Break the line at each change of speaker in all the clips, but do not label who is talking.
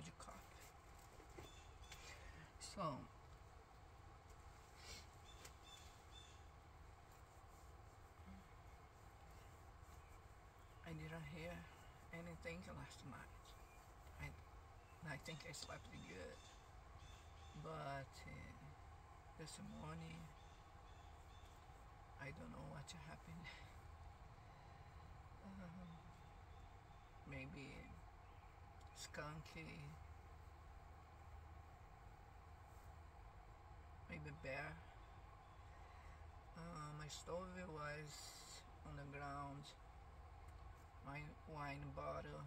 good coffee. So I didn't hear anything last night. I think I slept good, but this morning I don't know what happened. Maybe skunky, maybe bear. My stove was on the ground. My wine bottle,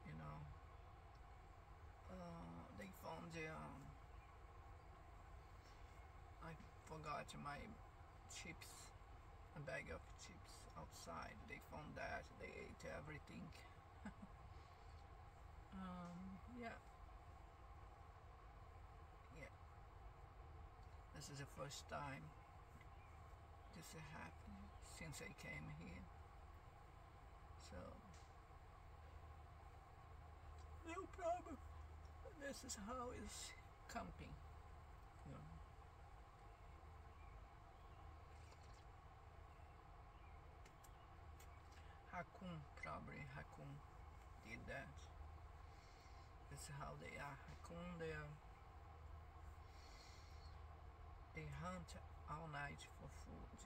you know. They found I forgot my chips, a bag of chips outside. They found that. They ate everything. Yeah. This is the first time this happened since I came here. So no problem. This is how it's camping. You know. Probably Raccoon did that. This is how they are. Raccoon, they hunt all night for food.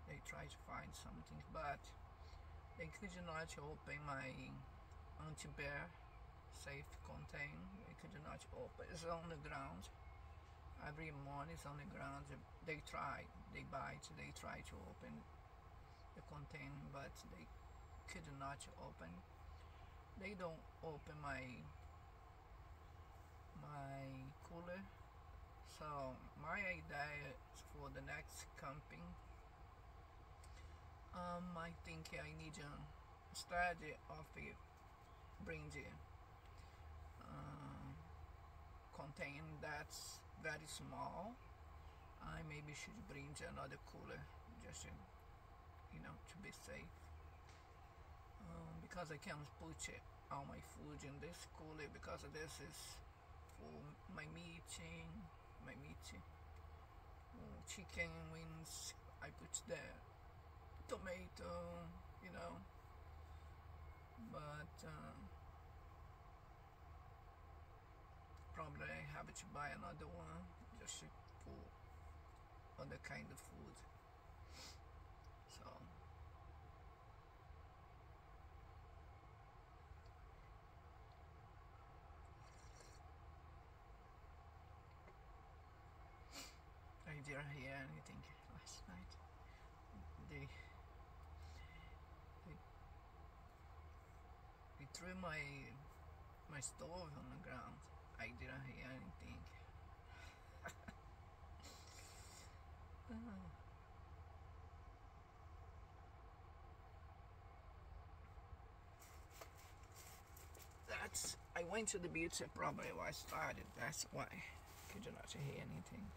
They try to find something, but they could not open my anti-bear safe container. They could not open. It's on the ground. Every morning it's on the ground. They try, they bite, they try to open the container, but they could not open. They don't open my cooler. So my idea for the next camping, I think I need a strategy of bring the container that's very small. I maybe should bring another cooler just to, to be safe. Because I can't put all my food in this cooler because this is for my meat, chicken wings. I put the tomato, but probably I have to buy another one just to put other kind of food. So I didn't hear anything last night. They threw my stove on the ground. I didn't hear anything. I went to the beach, probably was tired. That's why I could not hear anything.